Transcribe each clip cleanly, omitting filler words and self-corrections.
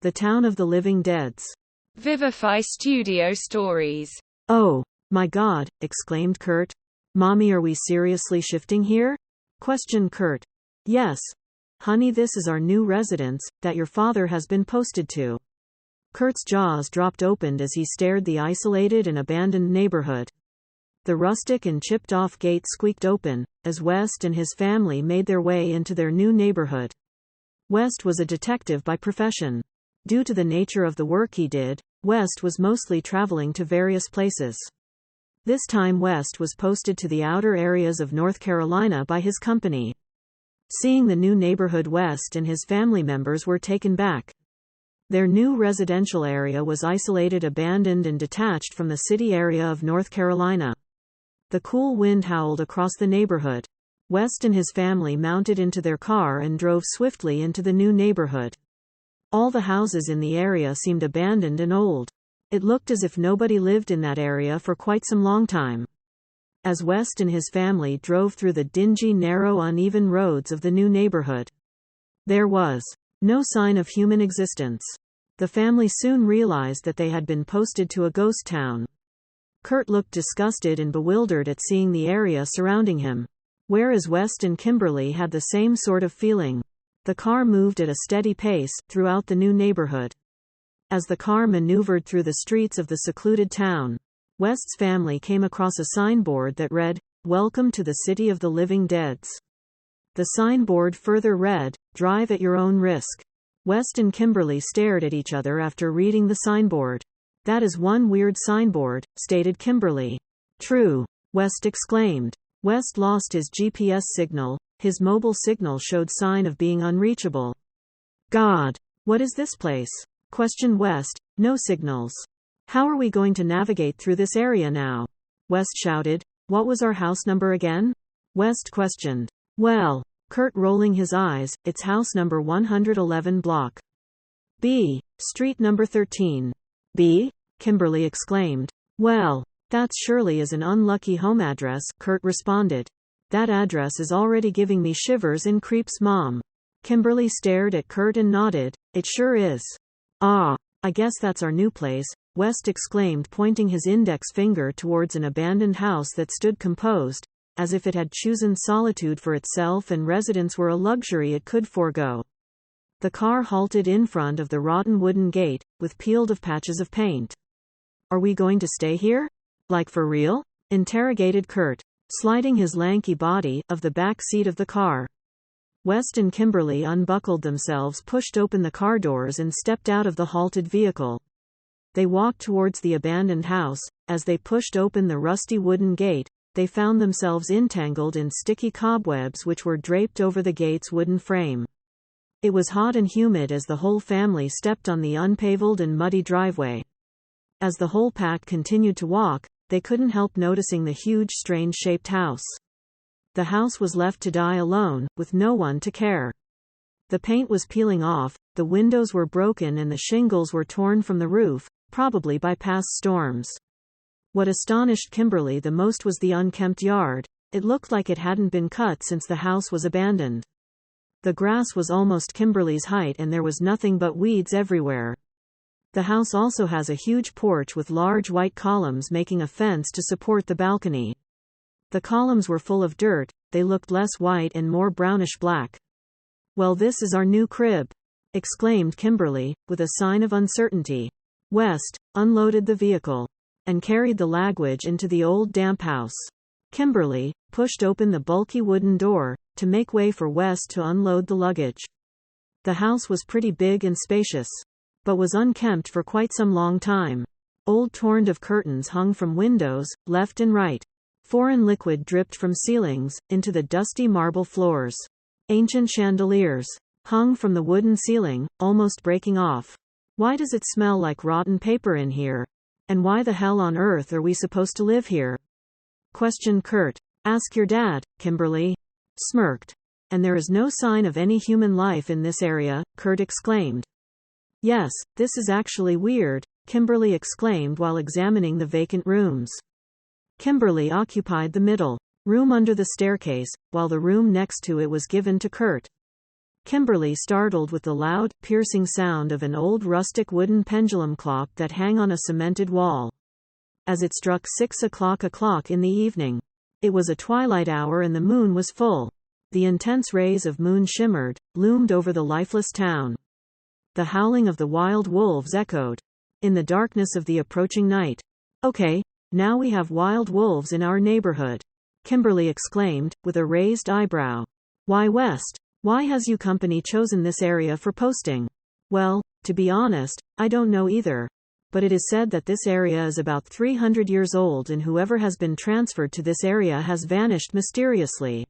The Town of the Living Deads. Vivify Studio Stories. Oh, my God, exclaimed Kurt. Mommy, are we seriously shifting here? Questioned Kurt. Yes. Honey, this is our new residence, that your father has been posted to. Kurt's jaws dropped open as he stared the isolated and abandoned neighborhood. The rustic and chipped-off gate squeaked open, as West and his family made their way into their new neighborhood. West was a detective by profession. Due to the nature of the work he did, West was mostly traveling to various places. This time West was posted to the outer areas of North Carolina by his company. Seeing the new neighborhood, West and his family members were taken back. Their new residential area was isolated, abandoned, and detached from the city area of North Carolina. The cool wind howled across the neighborhood. West and his family mounted into their car and drove swiftly into the new neighborhood. All the houses in the area seemed abandoned and old. It looked as if nobody lived in that area for quite some long time. As West and his family drove through the dingy, narrow, uneven roads of the new neighborhood, there was no sign of human existence. The family soon realized that they had been posted to a ghost town. Kurt looked disgusted and bewildered at seeing the area surrounding him. Whereas West and Kimberly had the same sort of feeling. The car moved at a steady pace throughout the new neighborhood. As the car maneuvered through the streets of the secluded town, West's family came across a signboard that read, "Welcome to the City of the Living Deads." The signboard further read, "Drive at your own risk." West and Kimberly stared at each other after reading the signboard. "That is one weird signboard," stated Kimberly. "True," West exclaimed. West lost his GPS signal. His mobile signal showed sign of being unreachable. "God, what is this place?" questioned West. "No signals. How are we going to navigate through this area now?" West shouted. "What was our house number again?" West questioned. "Well," Kurt rolling his eyes, "it's house number 111 block B, street number 13. B? Kimberly exclaimed. "Well, that surely is an unlucky home address," Kurt responded. "That address is already giving me shivers and creeps, Mom." Kimberly stared at Kurt and nodded. "It sure is." "Ah, I guess that's our new place," West exclaimed, pointing his index finger towards an abandoned house that stood composed, as if it had chosen solitude for itself and residence were a luxury it could forego. The car halted in front of the rotten wooden gate, with peeled off patches of paint. "Are we going to stay here? Like for real?" interrogated Kurt, sliding his lanky body of the back seat of the car. West and Kimberly unbuckled themselves, pushed open the car doors, and stepped out of the halted vehicle. They walked towards the abandoned house. As they pushed open the rusty wooden gate, they found themselves entangled in sticky cobwebs which were draped over the gate's wooden frame. It was hot and humid as the whole family stepped on the unpaved and muddy driveway. As the whole pack continued to walk, they couldn't help noticing the huge, strange-shaped house. The house was left to die alone, with no one to care. The paint was peeling off, the windows were broken, and the shingles were torn from the roof, probably by past storms. What astonished Kimberly the most was the unkempt yard. It looked like it hadn't been cut since the house was abandoned. The grass was almost Kimberly's height and there was nothing but weeds everywhere. The house also has a huge porch with large white columns making a fence to support the balcony. The columns were full of dirt, they looked less white and more brownish black. "Well, this is our new crib," exclaimed Kimberly, with a sign of uncertainty. West unloaded the vehicle and carried the luggage into the old damp house. Kimberly pushed open the bulky wooden door to make way for West to unload the luggage. The house was pretty big and spacious, but was unkempt for quite some long time. Old torn-off curtains hung from windows, left and right. Foreign liquid dripped from ceilings into the dusty marble floors. Ancient chandeliers hung from the wooden ceiling, almost breaking off. "Why does it smell like rotten paper in here? And why the hell on earth are we supposed to live here?" questioned Kurt. "Ask your dad," Kimberly smirked. "And there is no sign of any human life in this area," Kurt exclaimed. "Yes, this is actually weird," Kimberly exclaimed while examining the vacant rooms. Kimberly occupied the middle room under the staircase, while the room next to it was given to Kurt. Kimberly startled with the loud, piercing sound of an old rustic wooden pendulum clock that hung on a cemented wall. As it struck 6 o'clock in the evening. It was a twilight hour and the moon was full. The intense rays of moon shimmered, loomed over the lifeless town. The howling of the wild wolves echoed in the darkness of the approaching night. Okay, now we have wild wolves in our neighborhood, Kimberly exclaimed, with a raised eyebrow. Why West? Why has your company chosen this area for posting? Well, to be honest, I don't know either. But it is said that this area is about 300 years old and whoever has been transferred to this area has vanished mysteriously.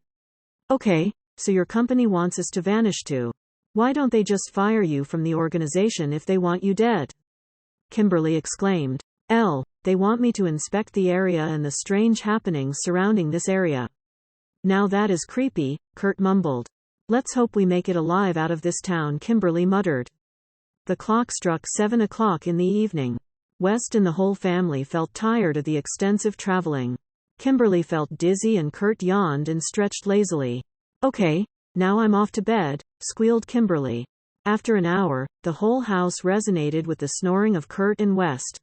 Okay, so your company wants us to vanish too. Why don't they just fire you from the organization if they want you dead? Kimberly exclaimed. They want me to inspect the area and the strange happenings surrounding this area. Now that is creepy, Kurt mumbled. Let's hope we make it alive out of this town, Kimberly muttered. The clock struck 7 o'clock in the evening. West and the whole family felt tired of the extensive traveling. Kimberly felt dizzy and Kurt yawned and stretched lazily. Okay, now I'm off to bed, squealed Kimberly. After an hour, the whole house resonated with the snoring of Kurt and West.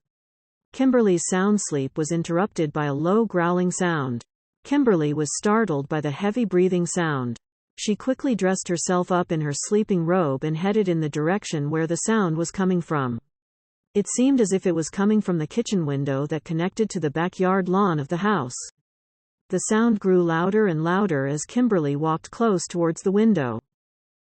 Kimberly's sound sleep was interrupted by a low growling sound. Kimberly was startled by the heavy breathing sound. She quickly dressed herself up in her sleeping robe and headed in the direction where the sound was coming from. It seemed as if it was coming from the kitchen window that connected to the backyard lawn of the house. The sound grew louder and louder as Kimberly walked close towards the window.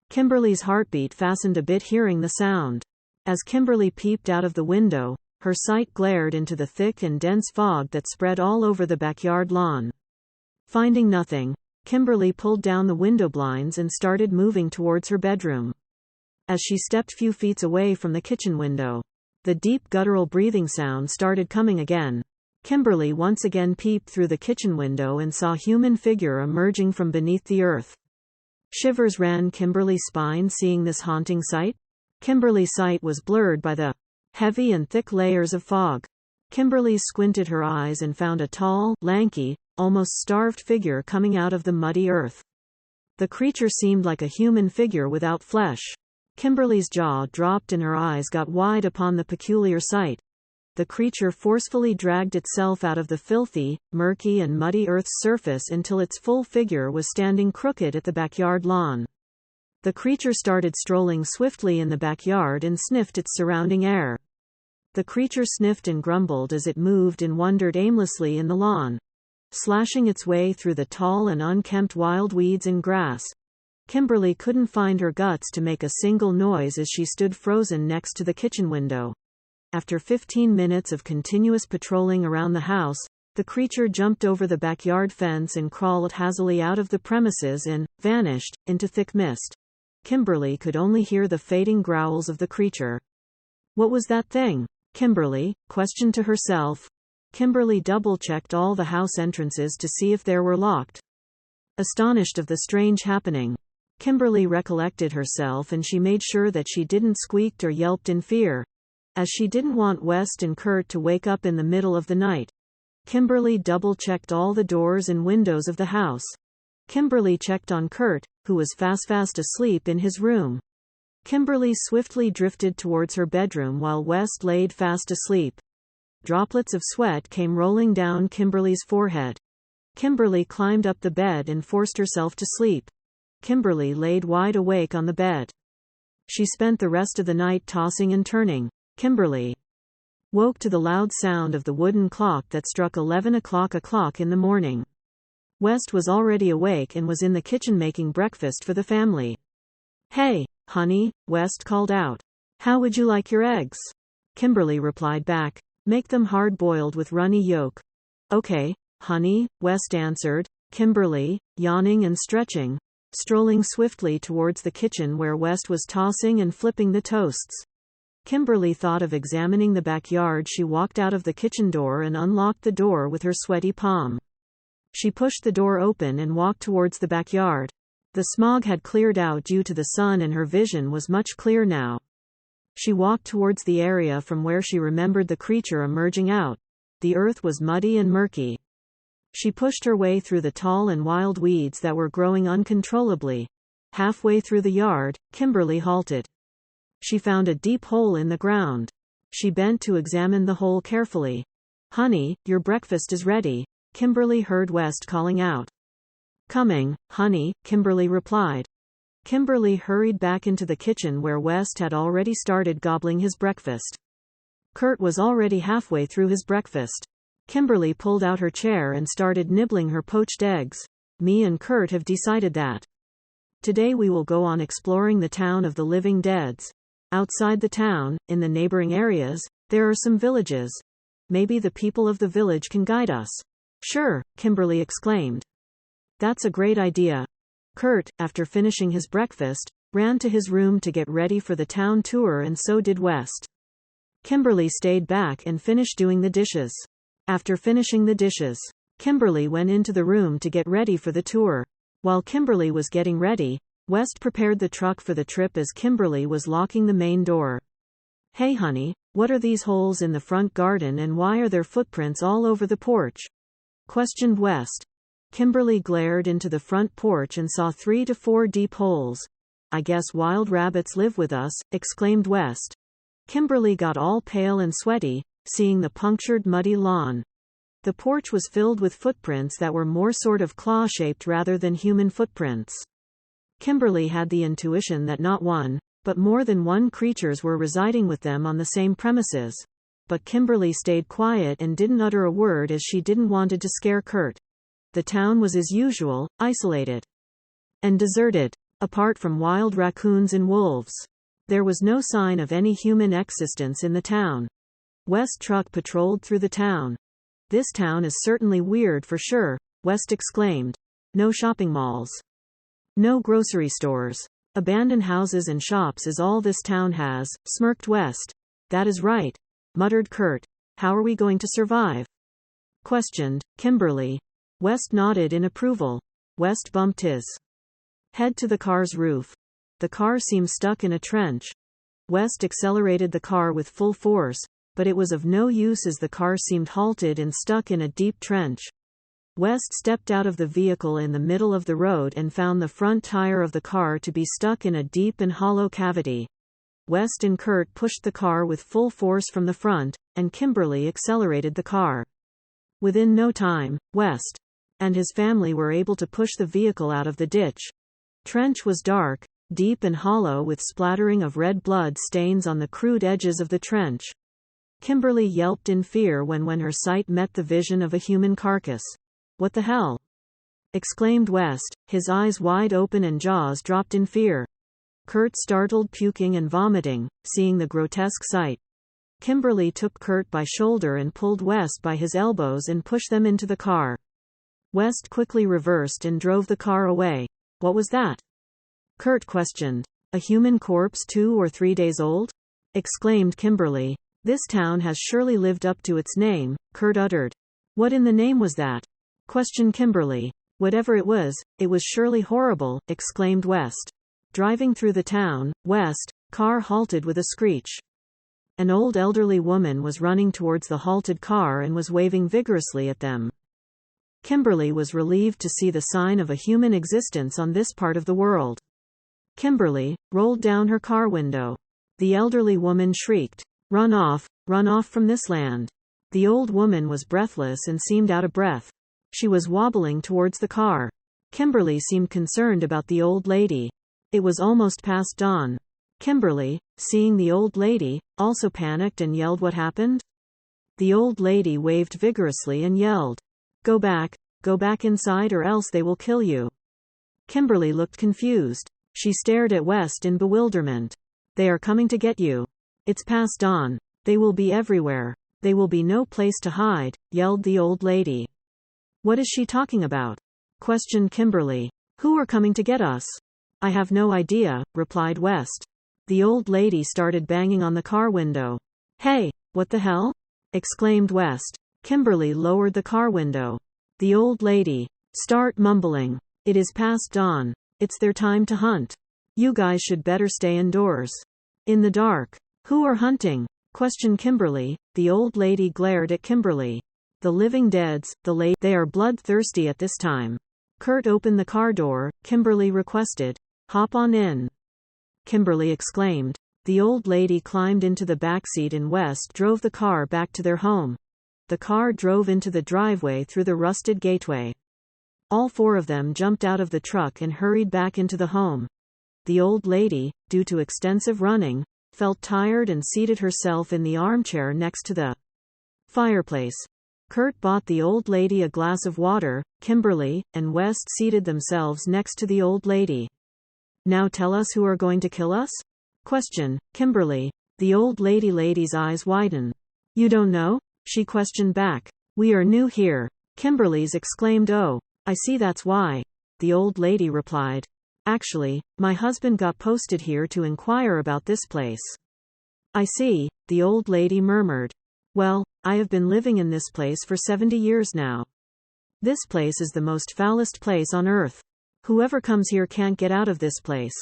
Kimberly's heartbeat fastened a bit hearing the sound. As Kimberly peeped out of the window, her sight glared into the thick and dense fog that spread all over the backyard lawn. Finding nothing, Kimberly pulled down the window blinds and started moving towards her bedroom. As she stepped few feet away from the kitchen window, the deep guttural breathing sound started coming again. Kimberly once again peeped through the kitchen window and saw a human figure emerging from beneath the earth. Shivers ran Kimberly's spine seeing this haunting sight. Kimberly's sight was blurred by the heavy and thick layers of fog. Kimberly squinted her eyes and found a tall, lanky, almost starved figure coming out of the muddy earth. The creature seemed like a human figure without flesh. Kimberly's jaw dropped and her eyes got wide upon the peculiar sight. The creature forcefully dragged itself out of the filthy, murky and muddy earth's surface until its full figure was standing crooked at the backyard lawn. The creature started strolling swiftly in the backyard and sniffed its surrounding air. The creature sniffed and grumbled as it moved and wandered aimlessly in the lawn, slashing its way through the tall and unkempt wild weeds and grass. Kimberly couldn't find her guts to make a single noise as she stood frozen next to the kitchen window. After 15 minutes of continuous patrolling around the house, the creature jumped over the backyard fence and crawled hazily out of the premises and vanished into thick mist. Kimberly could only hear the fading growls of the creature. What was that thing? Kimberly questioned to herself. Kimberly double-checked all the house entrances to see if they were locked. Astonished of the strange happening, Kimberly recollected herself and she made sure that she didn't squeaked or yelped in fear, as she didn't want West and Kurt to wake up in the middle of the night. Kimberly double-checked all the doors and windows of the house. Kimberly checked on Kurt, who was fast asleep in his room. Kimberly swiftly drifted towards her bedroom while West laid fast asleep. Droplets of sweat came rolling down Kimberly's forehead. Kimberly climbed up the bed and forced herself to sleep. Kimberly laid wide awake on the bed. She spent the rest of the night tossing and turning. Kimberly woke to the loud sound of the wooden clock that struck 11 o'clock in the morning. West was already awake and was in the kitchen making breakfast for the family. Hey, honey, West called out. How would you like your eggs? Kimberly replied back. Make them hard-boiled with runny yolk. Okay, honey, West answered. Kimberly, yawning and stretching, strolling swiftly towards the kitchen where West was tossing and flipping the toasts. Kimberly thought of examining the backyard. She walked out of the kitchen door and unlocked the door with her sweaty palm. She pushed the door open and walked towards the backyard. The smog had cleared out due to the sun and her vision was much clearer now. She walked towards the area from where she remembered the creature emerging out. The earth was muddy and murky. She pushed her way through the tall and wild weeds that were growing uncontrollably. Halfway through the yard, Kimberly halted. She found a deep hole in the ground. She bent to examine the hole carefully. "Honey, your breakfast is ready," Kimberly heard West calling out. "Coming, honey," Kimberly replied. Kimberly hurried back into the kitchen where West had already started gobbling his breakfast. Kurt was already halfway through his breakfast. Kimberly pulled out her chair and started nibbling her poached eggs. "Me and Kurt have decided that today we will go on exploring the town of the living deads. Outside the town, in the neighboring areas, there are some villages. Maybe the people of the village can guide us." "Sure," Kimberly exclaimed. "That's a great idea." Kurt, after finishing his breakfast, ran to his room to get ready for the town tour, and so did West. Kimberly stayed back and finished doing the dishes. After finishing the dishes, Kimberly went into the room to get ready for the tour. While Kimberly was getting ready, West prepared the truck for the trip as Kimberly was locking the main door. "Hey honey, what are these holes in the front garden and why are there footprints all over the porch?" questioned West. Kimberly glared into the front porch and saw 3 to 4 deep holes. "I guess wild rabbits live with us," exclaimed West. Kimberly got all pale and sweaty, seeing the punctured muddy lawn. The porch was filled with footprints that were more sort of claw-shaped rather than human footprints. Kimberly had the intuition that not one, but more than one creatures were residing with them on the same premises. But Kimberly stayed quiet and didn't utter a word as she didn't wanted to scare Kurt. The town was as usual, isolated and deserted. Apart from wild raccoons and wolves, there was no sign of any human existence in the town. West truck patrolled through the town. "This town is certainly weird for sure," West exclaimed. "No shopping malls. No grocery stores. Abandoned houses and shops is all this town has," smirked West. "That is right," muttered Kurt. "How are we going to survive?" questioned Kimberly. West nodded in approval. West bumped his head to the car's roof. The car seemed stuck in a trench. West accelerated the car with full force, but it was of no use as the car seemed halted and stuck in a deep trench. West stepped out of the vehicle in the middle of the road and found the front tire of the car to be stuck in a deep and hollow cavity. West and Kurt pushed the car with full force from the front, and Kimberly accelerated the car. Within no time, West and his family were able to push the vehicle out of the ditch. Trench was dark, deep and hollow with splattering of red blood stains on the crude edges of the trench. Kimberly yelped in fear when her sight met the vision of a human carcass. "What the hell?" exclaimed West, his eyes wide open and jaws dropped in fear. Kurt startled, puking and vomiting, seeing the grotesque sight. Kimberly took Kurt by shoulder and pulled West by his elbows and pushed them into the car. West quickly reversed and drove the car away. "What was that?" Kurt questioned. "A human corpse 2 or 3 days old?" exclaimed Kimberly. "This town has surely lived up to its name," Kurt uttered. "What in the name was that?" questioned Kimberly. "Whatever it was surely horrible," exclaimed West. Driving through the town, West car halted with a screech. An old elderly woman was running towards the halted car and was waving vigorously at them. Kimberly was relieved to see the sign of a human existence on this part of the world. Kimberly rolled down her car window. The elderly woman shrieked, run off from this land." The old woman was breathless and seemed out of breath. She was wobbling towards the car. Kimberly seemed concerned about the old lady. It was almost past dawn. Kimberly, seeing the old lady, also panicked and yelled, "What happened?" The old lady waved vigorously and yelled, go back inside or else they will kill you." Kimberly looked confused. She stared at West in bewilderment. "They are coming to get you. It's past dawn. They will be everywhere. They will be no place to hide," yelled the old lady. "What is she talking about?" questioned Kimberly. "Who are coming to get us?" "I have no idea," replied West. The old lady started banging on the car window. "Hey, what the hell?" exclaimed West. Kimberly lowered the car window. The old lady started mumbling, "It is past dawn. It's their time to hunt. You guys should better stay indoors. In the dark." "Who are hunting?" questioned Kimberly. The old lady glared at Kimberly. "The living deads, they are bloodthirsty at this time." Kurt opened the car door. Kimberly requested, Hop on in, Kimberly exclaimed. The old lady climbed into the backseat and West drove the car back to their home. The car drove into the driveway through the rusted gateway. All four of them jumped out of the truck and hurried back into the home. The old lady, due to extensive running, felt tired and seated herself in the armchair next to the fireplace. Kurt bought the old lady a glass of water. Kimberly and West seated themselves next to the old lady. Now tell us who are going to kill us? Questioned Kimberly. The old lady's eyes widened. You don't know? She questioned back. We are new here. Kimberly's exclaimed. Oh, I see, that's why. The old lady replied. Actually, my husband got posted here to inquire about this place. I see, the old lady murmured. Well, I have been living in this place for 70 years now. This place is the most foulest place on earth. Whoever comes here can't get out of this place.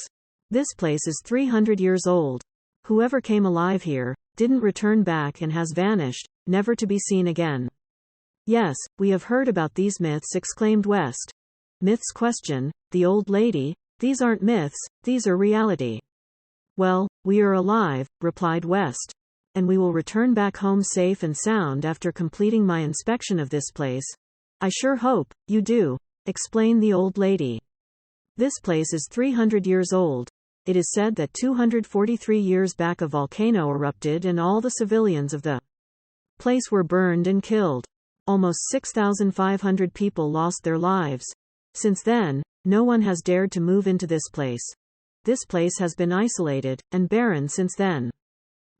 This place is 300 years old. Whoever came alive here didn't return back and has vanished, never to be seen again. Yes, we have heard about these myths, exclaimed West. Myths? Questioned the old lady. These aren't myths, these are reality. Well, we are alive, replied West. And we will return back home safe and sound after completing my inspection of this place. I sure hope you do, explained the old lady. This place is 300 years old. It is said that 243 years back a volcano erupted and all the civilians of the place were burned and killed. Almost 6,500 people lost their lives. Since then, no one has dared to move into this place. This place has been isolated and barren since then.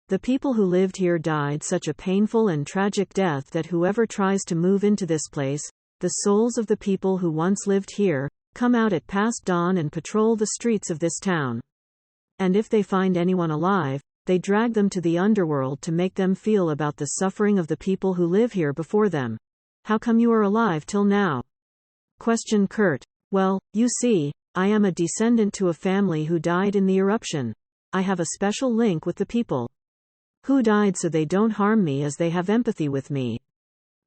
The people who lived here died such a painful and tragic death that whoever tries to move into this place, the souls of the people who once lived here, come out at past dawn and patrol the streets of this town. And if they find anyone alive, they drag them to the underworld to make them feel about the suffering of the people who live here before them. How come you are alive till now? Questioned Kurt. Well, you see, I am a descendant to a family who died in the eruption. I have a special link with the people who died, so they don't harm me as they have empathy with me.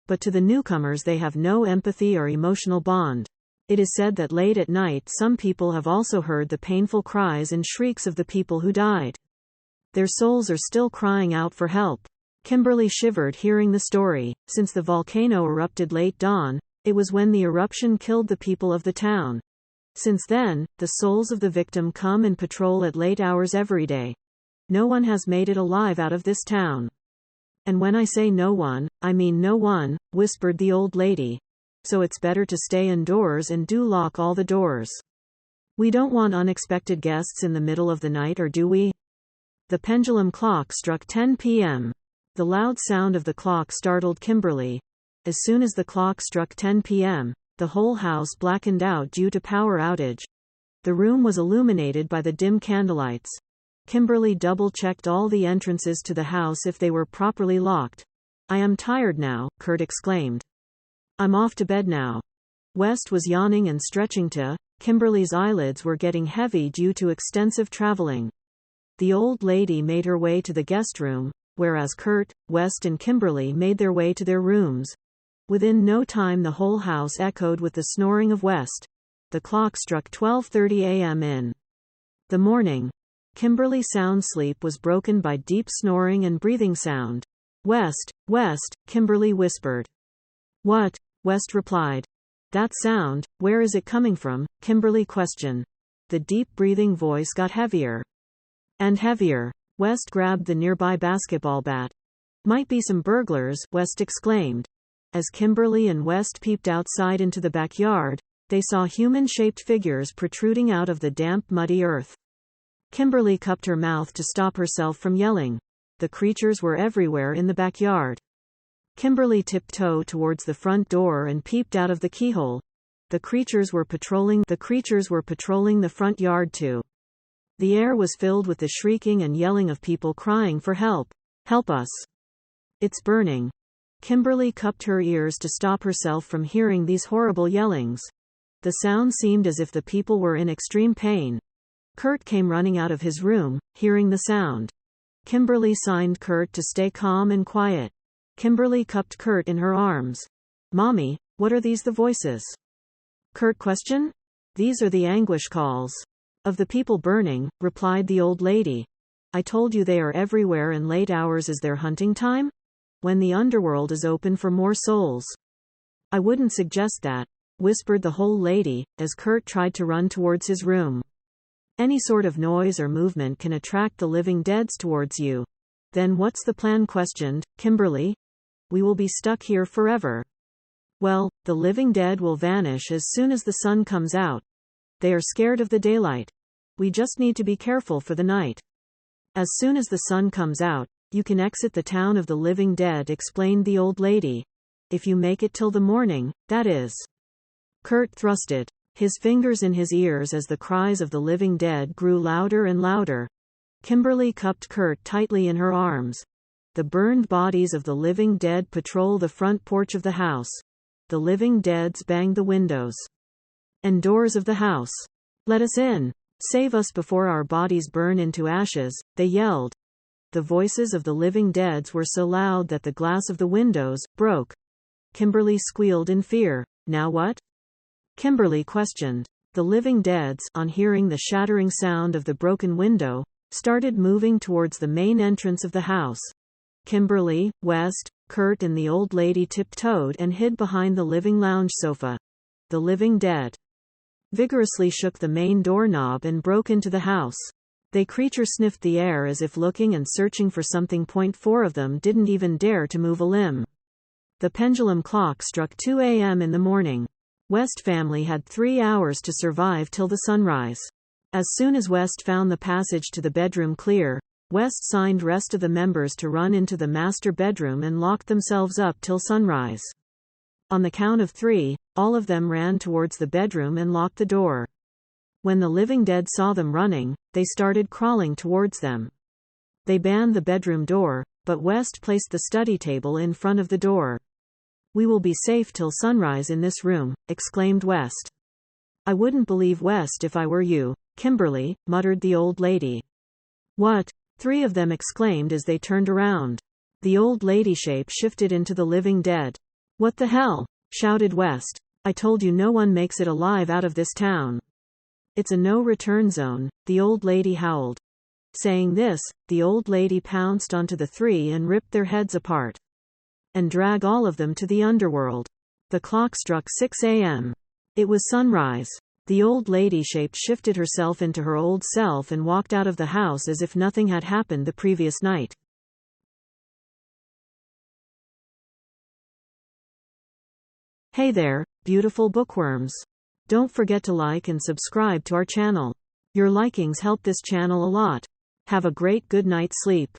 But to the newcomers they have no empathy or emotional bond. It is said that late at night some people have also heard the painful cries and shrieks of the people who died. Their souls are still crying out for help. Kimberly shivered hearing the story. Since the volcano erupted late dawn, it was when the eruption killed the people of the town. Since then, the souls of the victim come and patrol at late hours every day. No one has made it alive out of this town. And when I say no one, I mean no one, whispered the old lady. So it's better to stay indoors and do lock all the doors. We don't want unexpected guests in the middle of the night, or do we? The pendulum clock struck 10 p.m. The loud sound of the clock startled Kimberly. As soon as the clock struck 10 p.m., the whole house blackened out due to power outage. The room was illuminated by the dim candlelights. Kimberly double-checked all the entrances to the house if they were properly locked. I am tired now, Kurt exclaimed. I'm off to bed now. West was yawning and stretching too. Kimberly's eyelids were getting heavy due to extensive traveling. The old lady made her way to the guest room, whereas Kurt, West and Kimberly made their way to their rooms. Within no time the whole house echoed with the snoring of West. The clock struck 12:30 a.m. in the morning. Kimberly's sound sleep was broken by deep snoring and breathing sound. West, West, Kimberly whispered. What? West replied. That sound, where is it coming from? Kimberly questioned. The deep breathing voice got heavier and heavier. West grabbed the nearby basketball bat. Might be some burglars, West exclaimed. As Kimberly and West peeped outside into the backyard, they saw human-shaped figures protruding out of the damp, muddy earth. Kimberly cupped her mouth to stop herself from yelling. The creatures were everywhere in the backyard. Kimberly tiptoed towards the front door and peeped out of the keyhole. The creatures were patrolling the front yard too. The air was filled with the shrieking and yelling of people crying for help. Help us. It's burning. Kimberly cupped her ears to stop herself from hearing these horrible yellings. The sound seemed as if the people were in extreme pain. Kurt came running out of his room, hearing the sound. Kimberly signed Kurt to stay calm and quiet. Kimberly cupped Kurt in her arms. Mommy, what are these, the voices? Kurt questioned. These are the anguish calls. Of the people burning, replied the old lady. I told you they are everywhere and late hours is their hunting time? When the underworld is open for more souls. I wouldn't suggest that, whispered the whole lady, as Kurt tried to run towards his room. Any sort of noise or movement can attract the living deads towards you. Then what's the plan? Questioned Kimberly. We will be stuck here forever. Well, the living dead will vanish as soon as the sun comes out. They are scared of the daylight. We just need to be careful for the night. As soon as the sun comes out, you can exit the town of the living dead, explained the old lady. If you make it till the morning, that is. Kurt thrusted his fingers in his ears as the cries of the living dead grew louder and louder. Kimberly cupped Kurt tightly in her arms. The burned bodies of the living dead patrol the front porch of the house. The living deads bang the windows and doors of the house. Let us in. Save us before our bodies burn into ashes, they yelled. The voices of the living deads were so loud that the glass of the windows broke. Kimberly squealed in fear. Now what? Kimberly questioned. The living deads, on hearing the shattering sound of the broken window, started moving towards the main entrance of the house. Kimberly, West, Kurt and the old lady tiptoed and hid behind the living lounge sofa. The living dead vigorously shook the main doorknob and broke into the house. They creature sniffed the air as if looking and searching for something. 4 of them didn't even dare to move a limb. The pendulum clock struck 2 a.m. in the morning. West family had 3 hours to survive till the sunrise. As soon as West found the passage to the bedroom clear, West signed rest of the members to run into the master bedroom and locked themselves up till sunrise. On the count of 3, all of them ran towards the bedroom and locked the door. When the living dead saw them running, they started crawling towards them. They banged the bedroom door, but West placed the study table in front of the door. We will be safe till sunrise in this room, exclaimed West. I wouldn't believe West if I were you, Kimberly, muttered the old lady. What? 3 of them exclaimed as they turned around. The old lady shape shifted into the living dead. What the hell? Shouted West. I told you no one makes it alive out of this town. It's a no-return zone, the old lady howled. Saying this, the old lady pounced onto the 3 and ripped their heads apart. And drag all of them to the underworld. The clock struck 6 a.m. It was sunrise. The old lady shaped-shifted herself into her old self and walked out of the house as if nothing had happened the previous night. Hey there, beautiful bookworms. Don't forget to like and subscribe to our channel. Your likings help this channel a lot. Have a great good night's sleep.